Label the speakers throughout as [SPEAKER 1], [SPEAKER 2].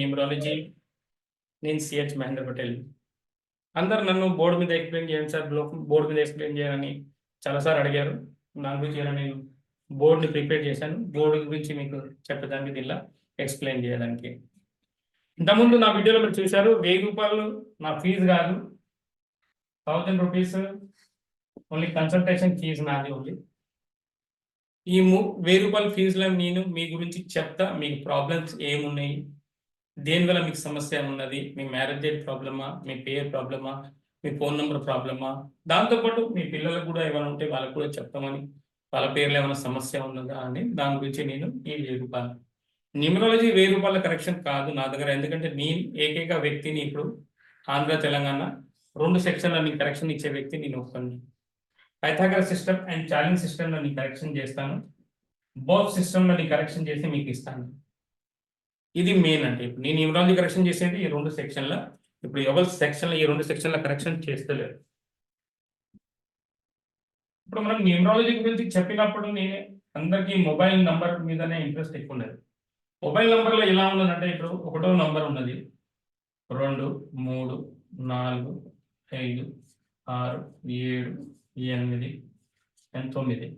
[SPEAKER 1] Numerology. నేను CH Mahindra Patel. అందరు నన్ను బోర్డు మీద ఎక్స్ప్లెయిన్ చేయండి సార్, బోర్డు మీద ఎక్స్ప్లెయిన్ చేయాలని చాలాసార్లు అడిగారు. దాని గురించి నేను బోర్డుని ప్రిపేర్ చేశాను. బోర్డు గురించి మీకు చెప్పడానికి దీనిలో ఎక్స్ప్లెయిన్ చేయడానికి. ఇంతకుముందు నా వీడియోలో మీరు చూశారు, 1000 రూపాయలు నా ఫీజు కాదు, 1000 రూపీస్ ఓన్లీ కన్సల్టేషన్ ఫీజు నాది. ఓన్లీ ఈ 1000 రూపాయల ఫీజులో నేను మీ గురించి చెప్తా, మీకు ప్రాబ్లమ్స్ ఏమున్నాయి, దేనివల్ల మీకు సమస్య ఉన్నది, మీ మ్యారేజ్ డేట్ ప్రాబ్లమా, మీ పేరు ప్రాబ్లమా, మీ ఫోన్ నెంబర్ ప్రాబ్లమా, దాంతోపాటు మీ పిల్లలకు కూడా ఏమైనా ఉంటే వాళ్ళకు కూడా చెప్తామని, వాళ్ళ పేర్లో ఏమైనా సమస్య ఉన్నదా అని దాని గురించి నేను ఈ 1000 రూపాయలు. న్యూమరాలజీ 1000 రూపాయల కరెక్షన్ కాదు నా దగ్గర, ఎందుకంటే నేను ఏకైక వ్యక్తిని ఇప్పుడు ఆంధ్ర తెలంగాణ 2 సెక్షన్లో నీకు కరెక్షన్ ఇచ్చే వ్యక్తి నేను ఒక్కడిని. పైథాగరస్ సిస్టమ్ అండ్ ఛాలెంజ్ సిస్టంలో నీకు కరెక్షన్ చేస్తాను, బోత్ సిస్టంలో నీకు కరెక్షన్ చేసి మీకు ఇస్తాను. ఇది మెయిన్. అంటే ఇప్పుడు నేను న్యూమరాలజీ కరెక్షన్ చేసేది ఈ 2 సెక్షన్ల. ఇప్పుడు ఎవరి సెక్షన్లో ఈ 2 సెక్షన్ల కరెక్షన్ చేస్తలేరు. ఇప్పుడు మనం న్యూమరాలజీ గురించి చెప్పినప్పుడు నేను అందరికీ మొబైల్ నంబర్ మీదనే ఇంట్రెస్ట్ ఎక్కువ ఉండదు. మొబైల్ నంబర్లో ఎలా ఉన్నదంటే, ఇప్పుడు 1వ నంబర్ ఉన్నది, 2, 3, 4, 5, 6, 7, 8, 9.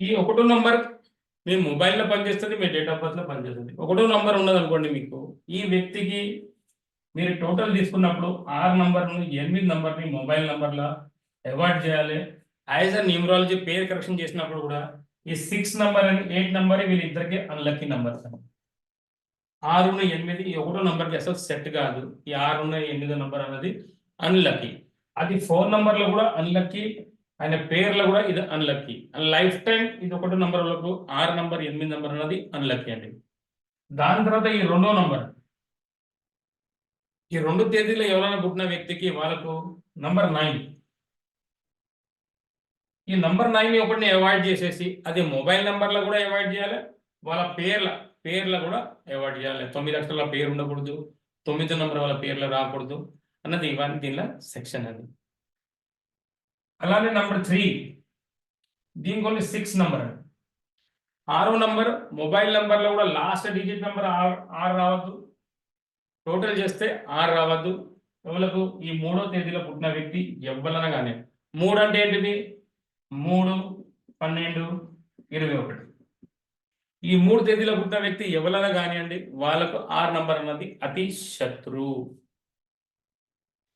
[SPEAKER 1] ఈ 1వ నంబర్ మీ మొబైల్లో పనిచేస్తుంది, మీ డేట్ ఆఫ్ బర్త్లో పనిచేస్తుంది. 1వ నంబర్ ఉన్నది అనుకోండి, మీకు ఈ వ్యక్తికి మీరు టోటల్ తీసుకున్నప్పుడు 6 నంబర్ను 8 నంబర్ని మొబైల్ నంబర్లో అవాయిడ్ చేయాలి. యాజ్ అ న్యూమరాలజీ పేరు కరెక్షన్ చేసినప్పుడు కూడా ఈ 6 నంబర్ అని 8 నంబర్ వీళ్ళిద్దరికి అన్లక్కీ నంబర్స్. 6, 8 ఈ 1వ నంబర్కి అసలు సెట్ కాదు. ఈ 6, 8 నంబర్ అన్నది అన్లక్కీ. అది 4 నంబర్లో కూడా అన్లక్కీ, ఆయన పేర్లో కూడా ఇది అన్లక్కీ. లైఫ్ టైం ఇది 1వ నంబర్లకు 6 నంబర్ 8 నంబర్ అన్నది అన్లక్కీ అండి. దాని తర్వాత ఈ 2వ నంబర్, ఈ 2 తేదీలో ఎవరైనా పుట్టిన వ్యక్తికి వాళ్ళకు నంబర్ 9. ఈ నంబర్ 9 ఒకటిని అవాయిడ్ చేసేసి అది మొబైల్ నంబర్లో కూడా అవాయిడ్ చేయాలి, వాళ్ళ పేర్ల కూడా అవాయిడ్ చేయాలి. 9 అక్షరాల పేరు ఉండకూడదు, 9వ నంబర్ వాళ్ళ పేర్లో రాకూడదు అన్నది ఇవన్నీ దీనిలో సెక్షన్ అది. అలానే నంబర్ 3, దీనికి ఓన్లీ 6 నంబర్ అండి. 6వ నంబర్ మొబైల్ నంబర్లో కూడా లాస్ట్ డిజిట్ నంబర్ 6 రావద్దు, టోటల్ చేస్తే 6 రావద్దు. ఎవరికి ఈ 3వ తేదీలో పుట్టిన వ్యక్తి ఎవ్వరన్నా కానీ, 3 అంటే ఏంటిది, 3, 12, 21. ఈ 3 తేదీలో పుట్టిన వ్యక్తి ఎవరైనా కానివ్వండి, వాళ్ళకు 6 నంబర్ అన్నది అతి శత్రువు.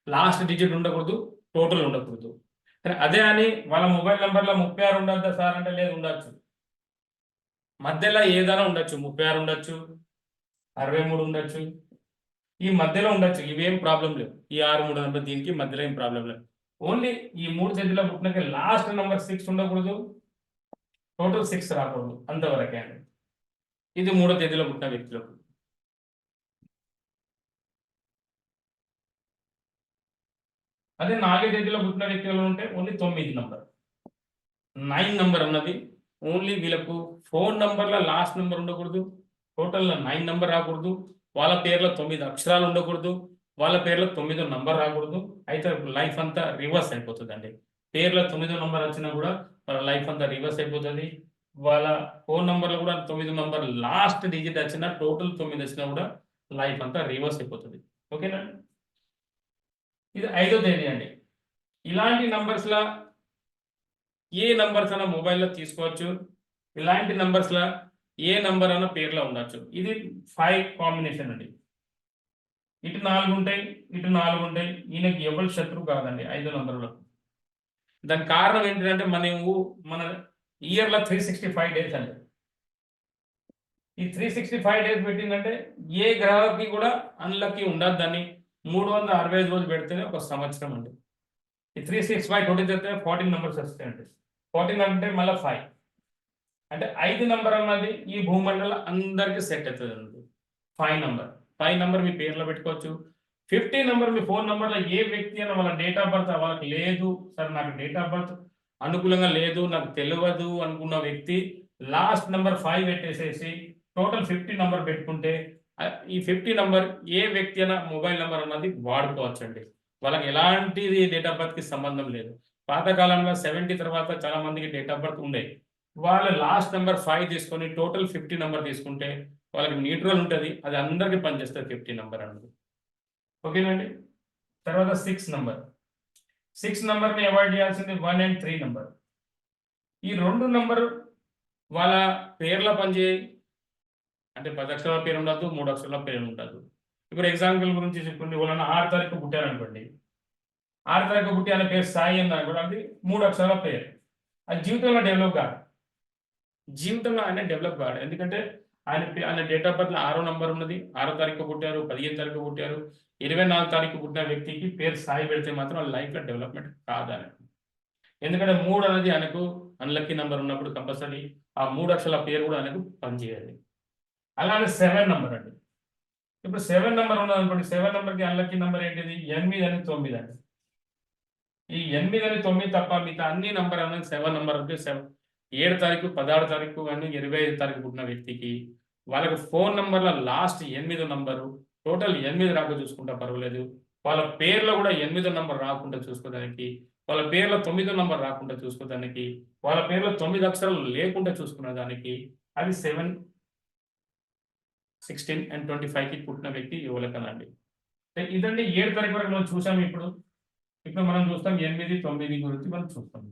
[SPEAKER 1] లాస్ట్ డిజిట్ ఉండకూడదు, టోటల్ ఉండకూడదు. అదే అని వాళ్ళ మొబైల్ నంబర్లో 36 ఉండద్దా సార్ అంటే, లేదు, ఉండొచ్చు. మధ్యలో ఏదైనా ఉండొచ్చు, 36 ఉండొచ్చు, 63 ఉండొచ్చు, ఈ మధ్యలో ఉండొచ్చు. ఇవేం ప్రాబ్లం లేవు. ఈ 6, 3 నంబర్ దీనికి మధ్యలో ఏం ప్రాబ్లం లేదు. ఓన్లీ ఈ 3 తేదీలో పుట్టినాక లాస్ట్ నంబర్ 6 ఉండకూడదు, టోటల్ 6 రాకూడదు, అంతవరకే అండి. ఇది 3వ తేదీలో పుట్టిన వ్యక్తులకు. అదే 4వ తేదీలో పుట్టిన వ్యక్తులు ఉంటే ఓన్లీ 9 నంబర్. 9 నంబర్ అన్నది ఓన్లీ వీళ్ళకు ఫోన్ నంబర్లో లాస్ట్ నంబర్ ఉండకూడదు, టోటల్లో 9 నంబర్ రాకూడదు, వాళ్ళ పేర్లో 9 అక్షరాలు ఉండకూడదు, వాళ్ళ పేర్లో 9వ నంబర్ రాకూడదు. అయితే లైఫ్ అంతా రివర్స్ అయిపోతుంది అండి. పేర్లో 9వ నంబర్ వచ్చినా కూడా వాళ్ళ లైఫ్ అంతా రివర్స్ అయిపోతుంది. వాళ్ళ ఫోన్ నంబర్లో కూడా 9వ నంబర్ లాస్ట్ డిజిట్ వచ్చినా, టోటల్ 9 వచ్చినా కూడా లైఫ్ అంతా రివర్స్ అయిపోతుంది. ఓకేనా? ఇది 5వ తేదీ అండి. ఇలాంటి నంబర్స్లో ఏ నంబర్స్ అన్న మొబైల్లో తీసుకోవచ్చు, ఇలాంటి నంబర్స్లో ఏ నంబర్ అన్న పేర్లో ఉండొచ్చు. ఇది 5 కాంబినేషన్ అండి. ఇటు 4 ఉంటాయి, ఇటు 4 ఉంటాయి. ఈయనకి ఎవరు శత్రువు కాదండి 5వ నంబర్లో. దానికి కారణం ఏంటంటే, మన ఇయర్లో 365 డేస్ అండి. ఈ 365 డేస్ పెట్టిందంటే ఏ గ్రహానికి కూడా అన్లక్కీ ఉండదు. దాన్ని 365 రోజులు పెడితేనే ఒక సంవత్సరం అండి. ఈ 365 20 చేస్తే 14 నంబర్స్ వస్తాయండి. 14 అంటే మళ్ళీ 5 అంటే 5 నంబర్ అన్నది ఈ భూమండలం అందరికీ సెట్ అవుతుంది అండి. 5 నంబర్ మీ పేర్లో పెట్టుకోవచ్చు. 50 నంబర్ మీ ఫోన్ నంబర్లో ఏ వ్యక్తి అయినా వాళ్ళ డేట్ ఆఫ్ బర్త్ వాళ్ళకి లేదు సార్, నాకు డేట్ ఆఫ్ బర్త్ అనుకూలంగా లేదు, నాకు తెలియదు అనుకున్న వ్యక్తి లాస్ట్ నంబర్ 5 పెట్టేసేసి టోటల్ 50 నంబర్ పెట్టుకుంటే ఈ 50 నంబర్ ఏ వ్యక్తి అయినా మొబైల్ నంబర్ అన్నది వాడుకోవచ్చు అండి. వాళ్ళకి ఎలాంటిది డేట్ ఆఫ్ బర్త్కి సంబంధం లేదు. పాతకాలంలో 70 తర్వాత చాలా మందికి డేట్ ఆఫ్ బర్త్ ఉండే, వాళ్ళు లాస్ట్ నెంబర్ 5 తీసుకొని టోటల్ 50 నెంబర్ తీసుకుంటే వాళ్ళకి న్యూట్రల్ ఉంటుంది, అది అందరికీ పనిచేస్తుంది 50 నెంబర్ అన్నది. ఓకేనండి. తర్వాత 6 నెంబర్. 6 నెంబర్ని అవాయిడ్ చేయాల్సింది 1 and 3 నెంబర్. ఈ 2 నెంబర్ వాళ్ళ పేర్ల పనిచేయి, అంటే 10 అక్షరాల పేరు ఉండదు, 3 అక్షరాల పేరు ఉండదు. ఇప్పుడు ఎగ్జాంపుల్ గురించి చెప్పుకుంటే వాళ్ళని 6 తారీఖు పుట్టారనుకోండి, 6 తారీఖు పుట్టి ఆయన పేరు సాయి అని అనుకోండి, అది 3 అక్షరాల పేరు. అది జీవితంలో డెవలప్ కాదు, జీవితంలో ఆయన డెవలప్ కాదు. ఎందుకంటే ఆయన డేట్ ఆఫ్ బర్త్లో 6వ నెంబర్ ఉన్నది, 6వ తారీఖు పుట్టారు, 15 తారీఖు పుట్టారు, 24 తారీఖు పుట్టిన వ్యక్తికి పేరు సాయి పెడితే మాత్రం వాళ్ళ లైఫ్లో డెవలప్మెంట్ కాదు ఆయన. ఎందుకంటే 3 అనేది ఆయనకు అన్లక్కీ నెంబర్ ఉన్నప్పుడు కంపల్సరీ ఆ 3 అక్షరాల పేరు కూడా ఆయనకు పనిచేయాలి. అలానే 7 నెంబర్ అండి. ఇప్పుడు 7 నెంబర్ ఉన్నది అనుకోండి, 7 నెంబర్కి అన్లక్కీ నెంబర్ ఏంటిది? 8 అని 9 అండి. ఈ 8 అని 9 తప్ప మిగతా అన్ని నెంబర్ అనేది 7 నెంబర్ అంటే 7 తారీఖు, 16 తారీఖు అని 25 తారీఖు పుట్టిన వ్యక్తికి వాళ్ళకి ఫోన్ నెంబర్ల లాస్ట్ 8 నంబరు, టోటల్ 8 రాక చూసుకుంటా పర్వాలేదు. వాళ్ళ పేర్లో కూడా 8 నంబర్ రాకుండా చూసుకోవడానికి, వాళ్ళ పేర్లో 9 నంబర్ రాకుండా చూసుకోవడానికి, వాళ్ళ పేర్లో 9 అక్షరాలు లేకుండా చూసుకునే దానికి అది 7, 16 and 25కి పుట్టిన వ్యక్తి యువలకనండి. ఇదండి 7 తారీఖు వరకు మనం చూసాం. ఇప్పుడు మనం చూస్తాం 8, 9 గురించి మనం చూస్తాం.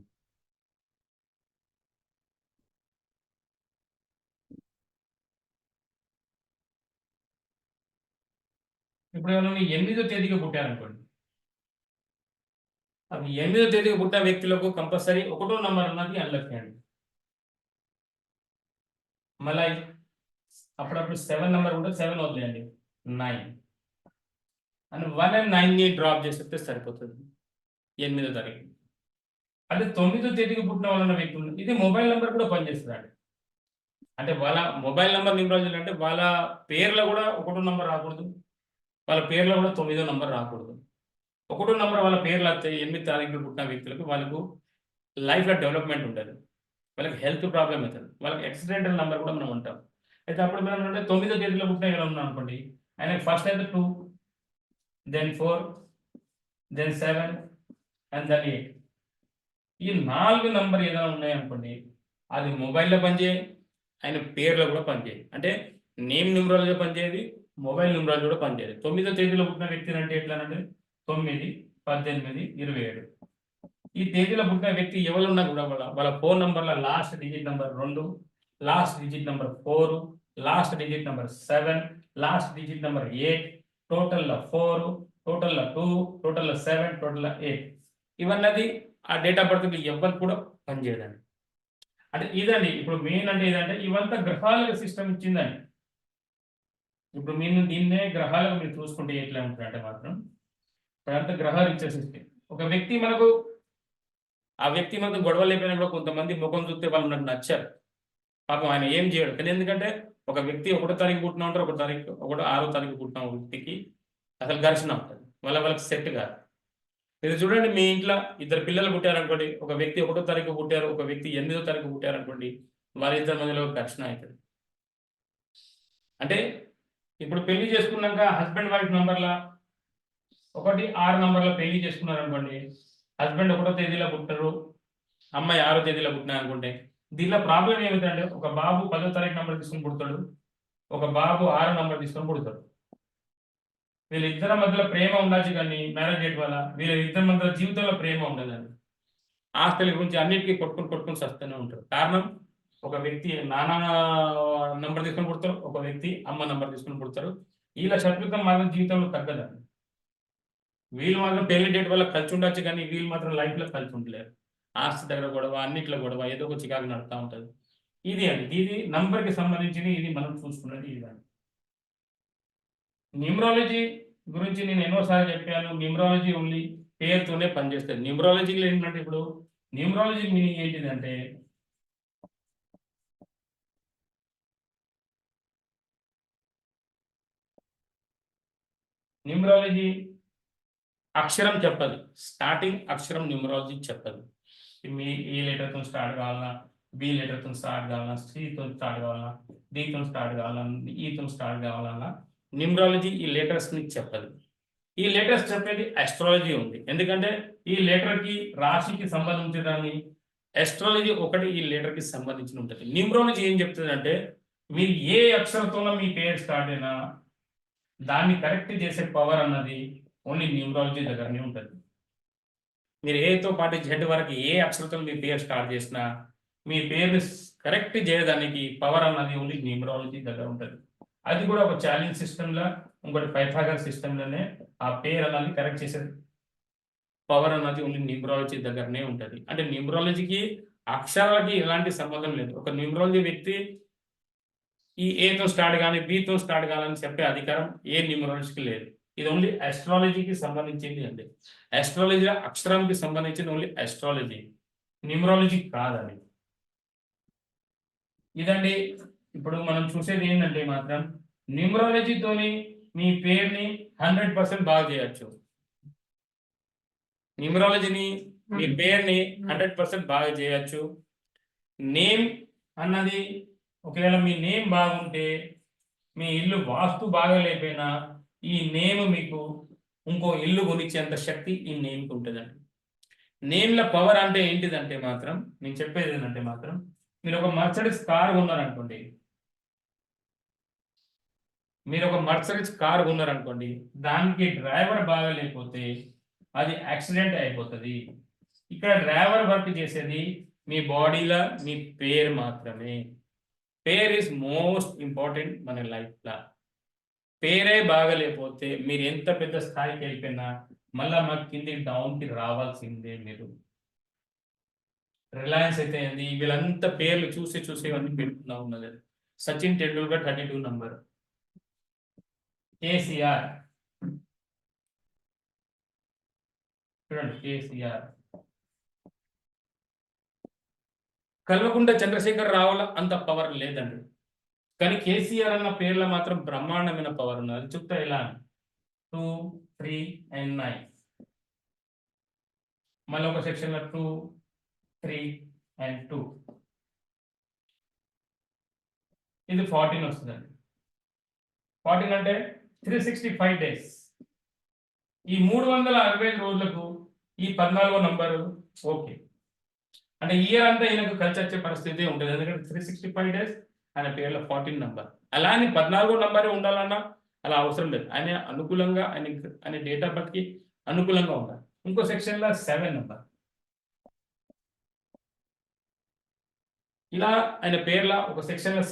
[SPEAKER 1] ఇప్పుడు ఎవరైనా 8వ తేదీకి పుట్టారనుకోండి, అది 8వ తేదీకి పుట్టిన వ్యక్తులకు కంపల్సరీ 1వ నంబర్ అన్నది అన్లక్కీ అండి. మళ్ళీ అప్పుడప్పుడు 7 నెంబర్ కూడా 7 వదిలేయండి, 9 అని 1 and 9ని డ్రాప్ చేస్తే సరిపోతుంది 8వ తారీఖు. అదే 9వ తేదీకి పుట్టిన వాళ్ళ వ్యక్తులు, ఇది మొబైల్ నెంబర్ కూడా పనిచేస్తుందండి. అంటే వాళ్ళ మొబైల్ నెంబర్ న్యూమరాలజీ అంటే వాళ్ళ పేర్లో కూడా 1వ నంబర్ రాకూడదు, వాళ్ళ పేర్లో కూడా 9వ నంబర్ రాకూడదు. 1వ నంబర్ వాళ్ళ పేర్లు వస్తే 8 తారీఖులు పుట్టిన వ్యక్తులకు వాళ్ళకు లైఫ్లో డెవలప్మెంట్ ఉంటుంది, వాళ్ళకి హెల్త్ ప్రాబ్లం అవుతుంది, వాళ్ళకి యాక్సిడెంటల్ నెంబర్ కూడా మనం ఉంటాం. అయితే అప్పుడు మనం అంటే 9వ తేదీలో పుట్టిన ఎలా ఉన్నాం అనుకోండి, ఆయనకి ఫస్ట్ అయితే 2, then 4, then 7 and then 8. ఈ 4 నంబర్ ఏదైనా ఉన్నాయనుకోండి, అది మొబైల్లో పనిచేయాలి, ఆయన పేర్లో కూడా పనిచేయాలి. అంటే నేమ్ న్యూమరాలజీ పనిచేయాలి, మొబైల్ న్యూమరాలజీ కూడా పనిచేయాలి. 9వ తేదీలో పుట్టిన వ్యక్తి అంటే ఎట్లానంటే 9, 18, 27. ఈ తేదీలో పుట్టిన వ్యక్తి ఎవరున్నా కూడా వాళ్ళ ఫోన్ నంబర్ల last digit number 2, last digit number 4, last digit number 7, last digit number 8, టోటల్లో 4, టోటల్లో 2, టోటల్లో 7, టోటల్లో 8. ఇవన్నది ఆ డేట్ ఆఫ్ బర్త్కి ఎవరికి కూడా పనిచేయదండి. అంటే ఇదండి ఇప్పుడు మెయిన్ అంటే ఏదంటే ఇవంతా గ్రహాలకు సిస్టమ్ ఇచ్చిందండి. ఇప్పుడు మీరు దీన్నే గ్రహాలకు మీరు చూసుకుంటే ఎట్లా ఉంటుందంటే మాత్రం అదంతా గ్రహాలు ఇచ్చే సిస్టమ్. ఒక వ్యక్తి మనకు ఆ వ్యక్తి మనకు గొడవలు అయిపోయినా కూడా కొంతమంది ముఖం చూస్తే వాళ్ళు నాకు నచ్చారు, పాపం ఆయన ఏం చేయడు. కానీ ఎందుకంటే ఒక వ్యక్తి 1వ తారీఖు పుట్టిన ఉంటారు, 6వ తారీఖు పుట్టిన వ్యక్తికి అసలు ఘర్షణ ఉంటుంది, వాళ్ళకి సెట్ కాదు. ఇది చూడండి, మీ ఇంట్లో 2 పిల్లలు పుట్టారనుకోండి, ఒక వ్యక్తి 1వ తారీఖు పుట్టారు, ఒక వ్యక్తి 8వ తారీఖు పుట్టారనుకోండి, వారిద్దరి మధ్యలో ఘర్షణ అవుతుంది. అంటే ఇప్పుడు పెళ్లి చేసుకున్నాక హస్బెండ్ వైఫ్ నంబర్ల 1, 6 నంబర్ల పెళ్లి చేసుకున్నారు అనుకోండి, హస్బెండ్ 1వ తేదీలో పుట్టారు, అమ్మాయి 6వ తేదీలో పుట్టినా అనుకుంటే, దీనిలో ప్రాబ్లం ఏమిటంటే ఒక బాబు 10వ తారీఖు నంబర్ తీసుకుని పుడతాడు, ఒక బాబు 6వ నంబర్ తీసుకొని పుడతాడు. వీళ్ళిద్దరి మధ్యలో ప్రేమ ఉండొచ్చు, కానీ మ్యారేజ్ డేట్ వల్ల వీళ్ళిద్దరి మధ్యలో జీవితంలో ప్రేమ ఉండదండి. ఆస్తుల గురించి అన్నిటికీ కొట్టుకుని వస్తూనే ఉంటారు. కారణం ఒక వ్యక్తి నాన్న నంబర్ తీసుకొని పుడతారు, ఒక వ్యక్తి అమ్మ నంబర్ తీసుకొని పుడతారు. వీళ్ళ శత్రుత్వం మాత్రం జీవితంలో తగ్గదండి. వీళ్ళు మాత్రం పెళ్లి డేట్ వల్ల కలిసి ఉండొచ్చు, కానీ వీళ్ళు మాత్రం లైఫ్లో కలిసి ఉండలేరు. ఆస్తి దగ్గర గొడవ, అన్నిట్లో గొడవ, ఏదో ఒక చికాకు నడుస్తూ ఉంటుంది. ఇది నంబర్కి సంబంధించి ఇది మనం చూసుకున్నది ఇదండి. న్యూమరాలజీ గురించి నేను ఎన్నోసార్లు చెప్పాను, న్యూమరాలజీ ఓన్లీ పేరుతోనే పనిచేస్తుంది. న్యూమరాలజీలో ఏంటంటే ఇప్పుడు న్యూమరాలజీ మీనింగ్ ఏంటిదంటే న్యూమరాలజీ అక్షరం చెప్పదు, స్టార్టింగ్ అక్షరం న్యూమరాలజీ చెప్పదు. మీ ఏ లెటర్తో స్టార్ట్ కావాలన్నా, బి లెటర్తో స్టార్ట్ కావాలన్నా, సితో స్టార్ట్ కావాలన్నా, డితో స్టార్ట్ కావాలన్నా, ఈతో స్టార్ట్ కావాలన్నా న్యూమరాలజీ ఈ లెటర్స్ని చెప్పదు. ఈ లెటర్స్ చెప్పేది అస్ట్రాలజీ ఉంది, ఎందుకంటే ఈ లెటర్ కి రాశికి సంబంధించిన అస్ట్రాలజీ ఒకటి ఈ లెటర్ కి సంబంధించి ఉంటుంది. న్యూమరాలజీ ఏం చెప్తుంది అంటే మీరు ఏ అక్షరంతో మీ పేరు స్టార్ట్ అయినా దాన్ని కరెక్ట్ చేసే పవర్ అన్నది ఓన్లీ న్యూమరాలజీ దగ్గరనే ఉంటుంది. మీరు ఏతో పాటు జెడ్ వరకు ఏ అక్షరంతో మీ పేరు స్టార్ట్ చేసినా మీ పేరు కరెక్ట్ చేయడానికి పవర్ అన్నది ఓన్లీ న్యూమరాలజీ దగ్గర ఉంటుంది. అది కూడా ఒక ఛాలెంజ్ సిస్టంలో, ఇంకోటి పైథాగరస్ సిస్టంలోనే ఆ పేరు అన్నది కరెక్ట్ చేసేది పవర్ అన్నది ఓన్లీ న్యూమరాలజీ దగ్గరనే ఉంటుంది. అంటే న్యూమరాలజీకి అక్షరాలకి ఎలాంటి సంబంధం లేదు. ఒక న్యూమరాలజీ వ్యక్తి ఈ ఏతో స్టార్ట్ కానీ బితో స్టార్ట్ కావాలని చెప్పే అధికారం ఏ న్యూమరాలజీకి లేదు. ఇది ఓన్లీ అస్ట్రాలజీకి సంబంధించింది అండి. అస్ట్రాలజీ అక్షరంకి సంబంధించింది ఓన్లీ అస్ట్రాలజీ, న్యూమరాలజీ కాదండి. ఇదండి ఇప్పుడు మనం చూసేది ఏంటంటే మాత్రం న్యూమరాలజీతోని మీ పేరుని 100% బాగా చేయొచ్చు. న్యూమరాలజీని మీ పేరుని 100% బాగా చేయొచ్చు. నేమ్ అన్నది ఒకవేళ మీ నేమ్ బాగుంటే మీ ఇల్లు వాస్తు బాగా లేకపోయినా ఈ నేమ్ మీకు ఇంకో ఇల్లు కొనిచ్చేంత శక్తి ఈ నేమ్కి ఉంటుందండి. నేమ్ల పవర్ అంటే ఏంటిదంటే మాత్రం నేను చెప్పేది ఏంటంటే మాత్రం మీరు ఒక మర్సిడీస్ కార్ కొన్నారనుకోండి, దానికి డ్రైవర్ బాగా లేకపోతే అది యాక్సిడెంట్ అయిపోతుంది. ఇక్కడ డ్రైవర్ వర్క్ చేసేది మీ బాడీలో మీ పేరు మాత్రమే. పేర్ ఈజ్ మోస్ట్ ఇంపార్టెంట్ మన లైఫ్లో. పేరే బాగలేకపోతే మీరు ఎంత పెద్ద స్థాయికి వెళ్ళిపోయినా మళ్ళీ మాకు కింది డౌన్కి రావాల్సిందే. మీరు రిలయన్స్ అయితే ఏంది, వీళ్ళంతా పేర్లు చూసి ఇవన్నీ పెట్టుకున్నా ఉన్నది. సచిన్ టెండూల్కర్ 32 నంబర్, కేసీఆర్ చూడండి, కేసీఆర్. కల్వకుంట్ల చంద్రశేఖర్ రావుల అంత పవర్ లేదండి, కానీ కేసీఆర్ అన్న పేర్లో మాత్రం బ్రహ్మాండమైన పవర్ ఉన్నది. అది చెప్తా ఇలా 2, 3 and 9. మళ్ళీ ఒక సెక్షన్లో 2, 3 and 2. ఇది 14 వస్తుందండి. 14 అంటే 365 days. ఈ 365 రోజులకు ఈ 14వ నంబరు ఓకే. అంటే ఇయర్ అంతా ఈయనకు కలిసి వచ్చే పరిస్థితి ఉంటుంది, ఎందుకంటే 365 days ఆయన పేర్లో 14 నంబర్. అలా అని 14వ నంబరే ఉండాలన్నా అలా అవసరం లేదు. ఆయన అనుకూలంగా ఆయన డేట్ ఆఫ్ బర్త్కి అనుకూలంగా ఉండాలి. ఇంకో సెక్షన్లో 7 నంబర్. ఇలా ఆయన పేర్ల ఒక సెక్షన్లో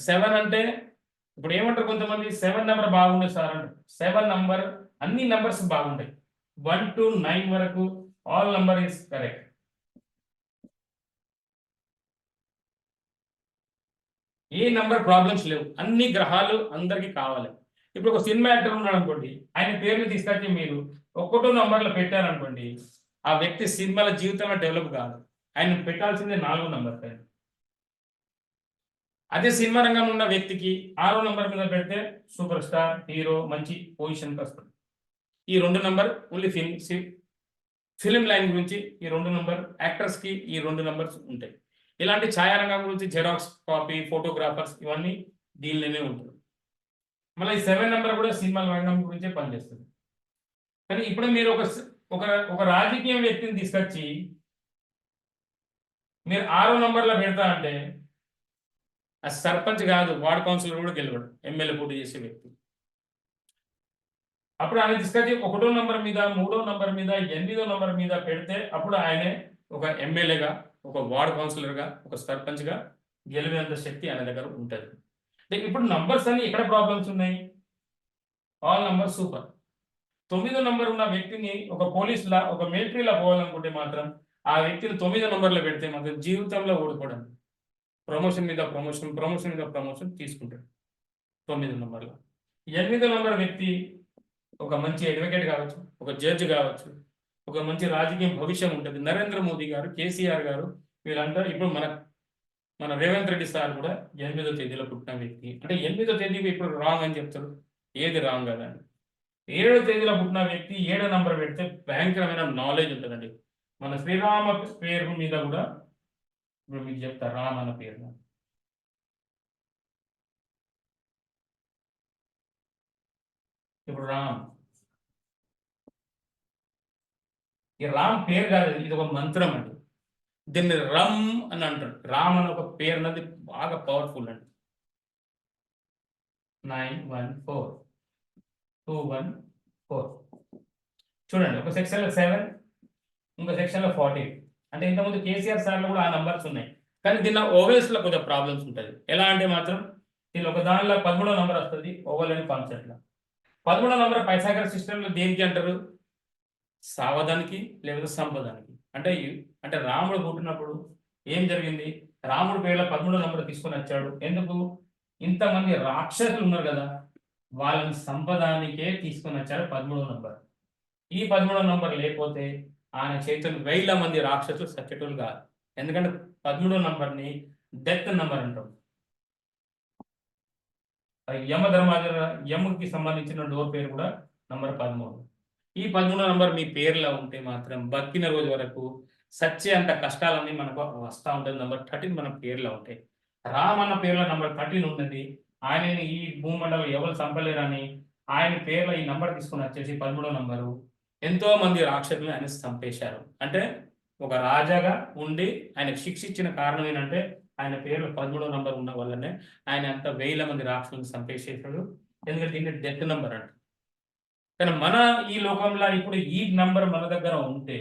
[SPEAKER 1] 7 అంటే ఇప్పుడు ఏమంటారు కొంతమంది 7 నెంబర్ బాగుండదు సార్ అంటారు. 7 నంబర్ అన్ని నంబర్స్ బాగుంటాయి. 1 to 9 వరకు all number is correct. A number problems లేవు, అన్ని గ్రహాలు అందరికి కావాలి. ఇప్పుడు ఒక సినిమా యాక్టర్ ఉన్నాడు అనుకోండి, ఆయన పేరుని తీసుకొచ్చి మీరు ఒక్కటో నంబర్లో పెట్టారనుకోండి, ఆ వ్యక్తి సినిమాల జీవితంలో డెవలప్ కాదు. ఆయన పెట్టాల్సిందే 4వ నంబర్ పైన. అదే సినిమా రంగంలో ఉన్న వ్యక్తికి 6వ నంబర్ మీద పెడితే సూపర్ స్టార్, హీరో, మంచి పొజిషన్కి వస్తుంది. ఈ 2 నంబర్ ఓన్లీ ఫిలిం లైన్ గురించి, ఈ 2 నంబర్ యాక్టర్స్కి ఈ 2 నంబర్స్ ఉంటాయి. ఇలాంటి ఛాయారంగం గురించి జెరాక్స్ కాపీ, ఫోటోగ్రాఫర్స్ ఇవన్నీ దీనిలోనే ఉంటుంది. మళ్ళీ ఈ 7 నెంబర్ కూడా సినిమా రంగం గురించే పనిచేస్తుంది. కానీ ఇప్పుడు మీరు ఒక రాజకీయ వ్యక్తిని తీసుకొచ్చి మీరు 6వ నంబర్లో పెడతా అంటే ఆ సర్పంచ్ కాదు, వార్డ్ కౌన్సిలర్ కూడా గెలవడు, ఎమ్మెల్యే పోటీ చేసే వ్యక్తి. అప్పుడు ఆయన తీసుకొచ్చి 1వ నంబర్ మీద, 3వ నంబర్ మీద, 8వ నంబర్ మీద పెడితే అప్పుడు ఆయనే ఒక ఎమ్మెల్యేగా, ఒక వార్డ్ కౌన్సిలర్గా, ఒక సర్పంచ్గా గెలివేంత శక్తి ఆయన దగ్గర ఉంటుంది. ఇప్పుడు నంబర్స్ అన్ని ఎక్కడ ప్రాబ్లమ్స్ ఉన్నాయి? All number super. 9వ నంబర్ ఉన్న వ్యక్తిని ఒక పోలీసులా, ఒక మిలిటరీలా పోవాలనుకుంటే మాత్రం ఆ వ్యక్తిని 9వ నంబర్లో పెడితే మాత్రం జీవితంలో ఓడిపోవడం, ప్రమోషన్ మీద ప్రమోషన్ తీసుకుంటాడు 9వ నంబర్లో. 8వ నంబర్ వ్యక్తి ఒక మంచి అడ్వకేట్ కావచ్చు, ఒక జడ్జి కావచ్చు, ఒక మంచి రాజకీయ భవిష్యం ఉంటుంది. నరేంద్ర మోదీ గారు, కేసీఆర్ గారు వీళ్ళందరూ ఇప్పుడు మన రేవంత్ రెడ్డి సార్ కూడా 8వ తేదీలో పుట్టిన వ్యక్తి. అంటే 8వ తేదీ ఇప్పుడు రాంగ్ అని చెప్తారు, ఏది రాంగ్ కదండి. 7వ తేదీలో పుట్టిన వ్యక్తి 7వ నంబర్ పెడితే భయంకరమైన నాలెడ్జ్ ఉంటుందండి. మన శ్రీరామ పేరు మీద కూడా ఇప్పుడు మీకు చెప్తా, రామ్ అన్న పేరు. ఇప్పుడు రామ్ ఈ రామ్ పేరు కాదు, ఇది ఒక మంత్రం అండి. దీన్ని రమ్ అని అంటారు. రామ్ అని ఒక పేరు అన్నది బాగా పవర్ఫుల్ అండి. 914214 చూడండి, ఒక సెక్షన్ లో 7, ఇంకో సెక్షన్ లో 40. అంటే ఇంతకుముందు కేసీఆర్ సార్లు కూడా ఆ నంబర్స్ ఉన్నాయి, కానీ దీనిలో ఓవెల్స్ లో కొంచెం ప్రాబ్లమ్స్ ఉంటుంది. ఎలా అంటే మాత్రం దీనిలో ఒక దానిలో 13వ నంబర్ వస్తుంది ఓవెల్ అని కాన్సెప్ట్ లో. 13వ నంబర్ పైథాగరస్ సిస్టమ్ లో దేనికి అంటారు? సావధానికి లేకపోతే సంపదానికి. అంటే రాముడు పుట్టినప్పుడు ఏం జరిగింది? రాముడి పేర్ల 13వ నంబర్ తీసుకొని వచ్చాడు. ఎందుకు? ఇంతమంది రాక్షసులు ఉన్నారు కదా, వాళ్ళని సంపదానికే తీసుకొని వచ్చాడు 13వ నంబర్. ఈ 13వ నంబర్ లేకపోతే ఆయన చేతులు 1000 మంది రాక్షసులు సచ్చేటోళ్ళు కాదు. ఎందుకంటే 13వ నంబర్ని డెత్ నంబర్ అంటాం. యముకి సంబంధించిన డోర్ పేరు కూడా నంబర్ 13. ఈ 13వ నంబర్ మీ పేరులో ఉంటే మాత్రం బతికిన రోజు వరకు సచ్చే అంత కష్టాలన్నీ మనకు వస్తూ ఉంటుంది. నంబర్ 13 మన పేరులో ఉంటాయి. రామ్ అన్న పేరులో నంబర్ 13 ఉన్నది. ఆయనని ఈ భూమండలం ఎవరు చంపలేరని ఆయన పేర్లో ఈ నంబర్ తీసుకుని వచ్చేసి 13వ నంబరు ఎంతో మంది రాక్షసులను ఆయన చంపేశారు. అంటే ఒక రాజాగా ఉండి ఆయనకు శిక్ష ఇచ్చిన కారణం ఏంటంటే ఆయన పేర్లో 13వ నంబర్ ఉన్న వల్లనే ఆయన అంత 1000 మంది రాక్షసులను చంపేసేసాడు. ఎందుకంటే దీన్ని డెత్ నంబర్ అంట. కానీ మన ఈ లోకంలో ఇప్పుడు ఈ నంబర్ మన దగ్గర ఉంటే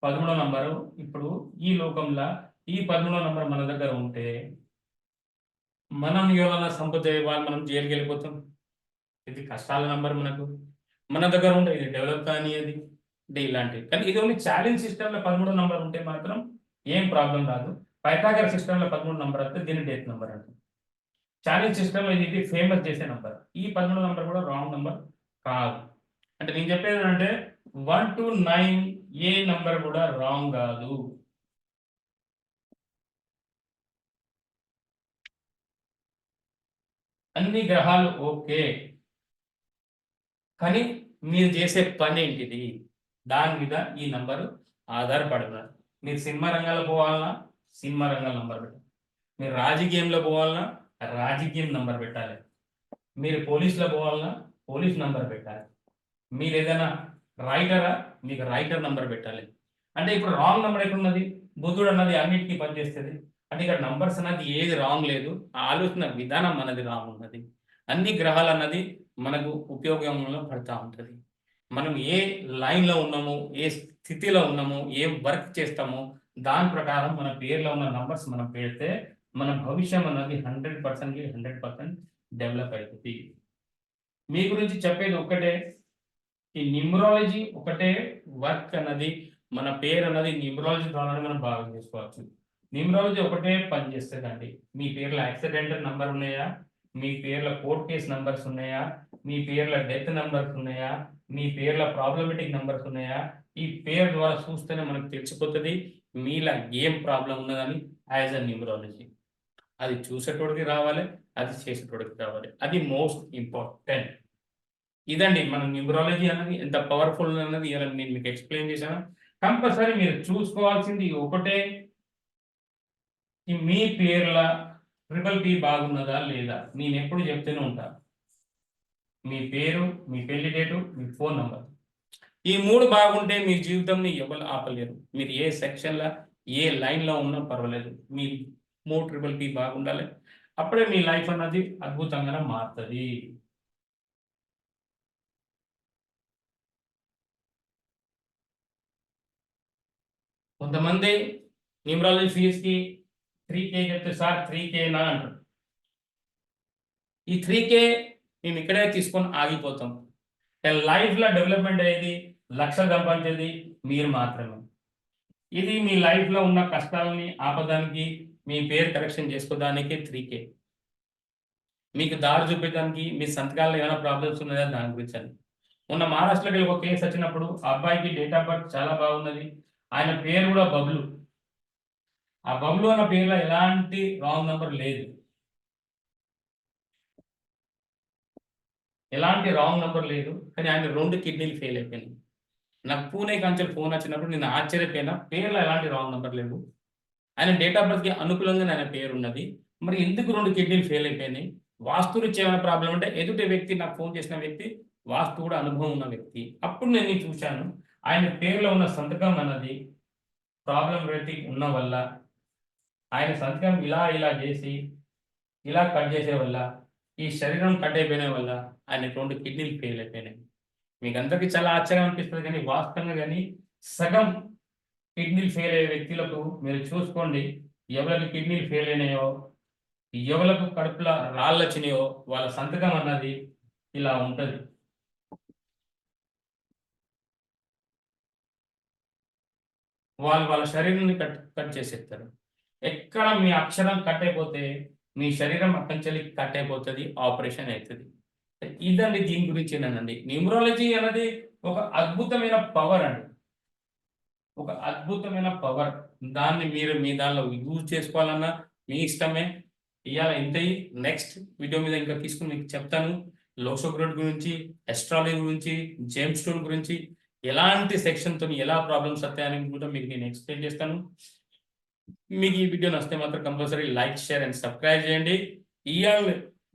[SPEAKER 1] 13వ నంబరు, ఇప్పుడు ఈ లోకంలో ఈ 13వ నంబర్ మన దగ్గర ఉంటే మనం ఎవరైనా సంపద వాళ్ళు మనం జైలుకి వెళ్ళిపోతాం. ఇది కష్టాల నంబర్ మనకు మన దగ్గర ఉంటే ఇది డెవలప్ కానీ అది అంటే ఇలాంటివి. కానీ ఇది ఓన్లీ ఛాలెంజ్ సిస్టంలో 13వ నంబర్ ఉంటే మాత్రం ఏం ప్రాబ్లం రాదు. పైథాగరస్ సిస్టంలో 13 నంబర్ అంటే దీన్ని డెత్ నంబర్ అంటారు. ఛాలెంజ్ సిస్టంలో ఇది ఫేమస్ చేసే నంబర్. ఈ 13వ నంబర్ కూడా రాంగ్ నంబర్ కాదు. అంటే నేను చెప్పేది అంటే 1 to 9 ఏ నంబర్ కూడా రాంగ్ కాదు. అన్ని గ్రహాలు ఓకే, కానీ మీరు చేసే పని ఏంటిది దాని మీద ఈ నంబరు ఆధారపడినారు. మీరు సినిమా రంగాల్లో పోవాలన్నా సినిమా రంగాల నంబర్ పెట్టాలి. మీరు రాజకీయంలో పోవాలన్నా రాజకీయం నంబర్ పెట్టాలి. మీరు పోలీసులో పోవాలన్నా పోలీస్ నంబర్ పెట్టాలి. మీరు ఏదైనా రైటరా, మీకు రైటర్ నంబర్ పెట్టాలి. అంటే ఇప్పుడు రాంగ్ నంబర్ ఎక్కడున్నది? బుద్ధుడు అన్నది అన్నిటికీ పనిచేస్తుంది. అంటే ఇక్కడ నంబర్స్ అన్నది ఏది రాంగ్ లేదు, ఆలోచన విధానం అన్నది రాంగ్ ఉన్నది. అన్ని గ్రహాలు అన్నది మనకు ఉపయోగంలో పడుతూ ఉంటుంది. మనం ఏ లైన్లో ఉన్నామో, ఏ స్థితిలో ఉన్నామో, ఏం వర్క్ చేస్తామో దాని ప్రకారం మన పేర్లో ఉన్న నంబర్స్ మనం పెడితే మన భవిష్యం అన్నది 100% డెవలప్ అవుతుంది. మీ గురించి చెప్పేది ఒక్కటే, ఈ న్యూమరాలజీ ఒకటే వర్క్ అన్నది మన పేరు అన్నది న్యూమరాలజీ ద్వారానే మనం బాగా చేసుకోవచ్చు. న్యూమరాలజీ ఒకటే పని చేస్తుందండి. మీ పేర్లో యాక్సిడెంటల్ నంబర్ ఉన్నాయా, మీ పేర్లో కోర్ట్ కేస్ నంబర్స్ ఉన్నాయా, మీ పేర్లో డెత్ నంబర్స్ ఉన్నాయా, మీ పేర్లో ప్రాబ్లమేటిక్ నంబర్స్ ఉన్నాయా, ఈ పేరు ద్వారా చూస్తేనే మనకు తెలిసిపోతుంది మీలా ఏం ప్రాబ్లం ఉన్నదని. యాజ్ అ న్యూమరాలజీ అది చూసేటోడికి రావాలి, అది చేసేటోడికి రావాలి. అది మోస్ట్ ఇంపార్టెంట్. ఇదండి మన న్యూమరాలజీ అన్నది ఎంత పవర్ఫుల్ అన్నది నేను మీకు ఎక్స్ప్లెయిన్ చేశాను. కంపల్సరీ మీరు చూసుకోవాల్సింది ఒకటే, మీ పేర్ల ట్రిపుల్ పి బాగున్నదా లేదా. నేను ఎప్పుడు చెప్తూనే ఉంటా, మీ పేరు, మీ పెళ్లి డేటు, మీ ఫోన్ నంబర్, ఈ 3 బాగుంటే మీ జీవితంని ఎవరు ఆపలేరు. మీరు ఏ సెక్షన్లో ఏ లైన్లో ఉన్నా పర్వాలేదు, మీ 3 ట్రిపుల్ పి బాగుండాలి. అప్పుడే మీ లైఫ్ అన్నది అద్భుతంగా మారుతుంది. కొంతమంది న్యూమరాలజీ ఫీజుకి 3K చెప్తే సార్ 3K నా అంటారు. ఈ 3K మేము ఇక్కడే తీసుకొని ఆగిపోతాం. లైఫ్లో డెవలప్మెంట్ అయ్యేది, లక్షలు సంపాదించేది మీరు మాత్రమే. ఇది మీ లైఫ్లో ఉన్న కష్టాలని ఆపడానికి, మీ పేరు కరెక్షన్ చేసుకోవడానికి 3K. మీకు దారి చూపించడానికి, మీ సంతకాల్లో ఏమైనా ప్రాబ్లమ్స్ ఉన్నాయా దాని గురించి అని. మొన్న మహారాష్ట్రకి వెళ్ళి ఒక కేసు వచ్చినప్పుడు ఆ అబ్బాయికి డేట్ ఆఫ్ బర్త్ చాలా బాగున్నది, ఆయన పేరు కూడా బబ్లు. ఆ బబ్లు అన్న పేరులో ఎలాంటి రాంగ్ నంబర్ లేదు, ఎలాంటి రాంగ్ నంబర్ లేదు. కానీ ఆయన 2 కిడ్నీలు ఫెయిల్ అయిపోయినాయి. నాకు పూణే కాంచెల్ ఫోన్ వచ్చినప్పుడు నేను ఆశ్చర్యపోయినా, పేర్లో ఎలాంటి రాంగ్ నంబర్ లేవు. ఆయన డేట్ ఆఫ్ బర్త్కి అనుకూలంగా ఆయన పేరు ఉన్నది. మరి ఎందుకు 2 కిడ్నీలు ఫెయిల్ అయిపోయినాయి? వాస్తు రీత్యా ఏమైనా ప్రాబ్లం అంటే ఎదుటి వ్యక్తి, నాకు ఫోన్ చేసిన వ్యక్తి వాస్తు కూడా అనుభవం ఉన్న వ్యక్తి. అప్పుడు నేను చూశాను ఆయన పేరులో ఉన్న సంతకం అన్నది ప్రాబ్లం రేటింగ్ ఉన్న వల్ల ఆయన సంతకం ఇలా చేసి ఇలా కట్ చేసే వల్ల ఈ శరీరం కట్ అయిపోయిన వల్ల ఆయన 2 కిడ్నీలు ఫెయిల్ అయిపోయినాయి. మీకు అందరికీ చాలా ఆశ్చర్యం అనిపిస్తుంది కానీ వాస్తవంగా కానీ సగం కిడ్నీలు ఫెయిల్ అయ్యే వ్యక్తులకు మీరు చూసుకోండి, ఎవరికి కిడ్నీలు ఫెయిల్ అయినాయో, ఎవరికి కడుపులో రాళ్ళు వచ్చినాయో వాళ్ళ సంతకం అన్నది ఇలా ఉంటుంది. వాళ్ళ శరీరాన్ని కట్ చేసేస్తారు. ఎక్కడ మీ అక్షరం కట్ అయిపోతే మీ శరీరం అక్కడి కట్ అయిపోతుంది, ఆపరేషన్ అవుతుంది. ఇదండి దీని గురించేనండి. న్యూమరాలజీ అనేది ఒక అద్భుతమైన పవర్ అండి. ఒక అద్భుతమైన పవర్. దాన్ని మీరు మీ దానిలో యూజ్ చేసుకోవాలన్నా మీ ఇష్టమే. ఇవాళ ఇంతయి. నెక్స్ట్ వీడియో మీద ఇంకా తీసుకుని మీకు చెప్తాను. లోసోగ్రోడ్ గురించి, ఎస్ట్రాలజీ గురించి, జేమ్స్ స్టోన్ గురించి, ఎలాంటి సెక్షన్తో ఎలా ప్రాబ్లమ్స్ వస్తాయని కూడా మీకు నేను ఎక్స్ప్లెయిన్ చేస్తాను. మీకు ఈ వీడియో నచ్చితే మాత్రం compulsory like, share and subscribe చేయండి. ఇవాళ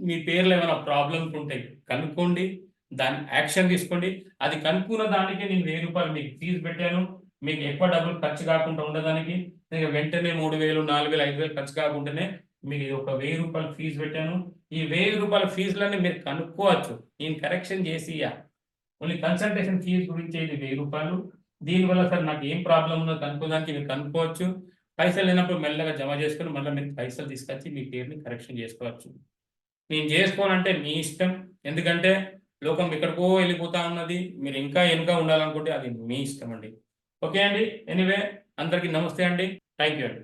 [SPEAKER 1] మీ పేర్లు ఏమైనా ప్రాబ్లమ్స్ ఉంటే కనుక్కోండి, దాని యాక్షన్ తీసుకోండి. అది కనుక్కున్న దానికి నేను 1000 రూపాయలు మీకు ఫీజు పెట్టాను. మీకు ఎక్కువ డబ్బులు ఖర్చు కాకుండా ఉండడానికి వెంటనే 3000, 4000, 5000 ఖర్చు కాకుండానే మీకు ఒక 1000 రూపాయలు ఫీజు పెట్టాను. ఈ 1000 రూపాయల ఫీజులన్నీ మీరు కనుక్కోవచ్చు. నేను కరెక్షన్ చేసి ఓన్లీ కన్సల్టేషన్ ఫీజు గురించి ఇది 1000 రూపాయలు. దీనివల్ల సార్ నాకు ఏం ప్రాబ్లం ఉందో కనుక్కోడానికి మీరు కనుక్కోవచ్చు. పైసలు లేనప్పుడు మెల్లగా జమ చేసుకొని మళ్ళీ మీరు పైసలు తీసుకొచ్చి మీ పేరుని కరెక్షన్ చేసుకోవచ్చు. నేను చేసుకోనంటే మీ ఇష్టం. ఎందుకంటే లోకం ఎక్కడికో వెళ్ళిపోతా ఉన్నది. మీరు ఇంకా వెనుక ఉండాలనుకుంటే అది మీ ఇష్టం అండి. ఓకే అండి. ఎనీవే అందరికీ నమస్తే అండి. థ్యాంక్ యూ అండి.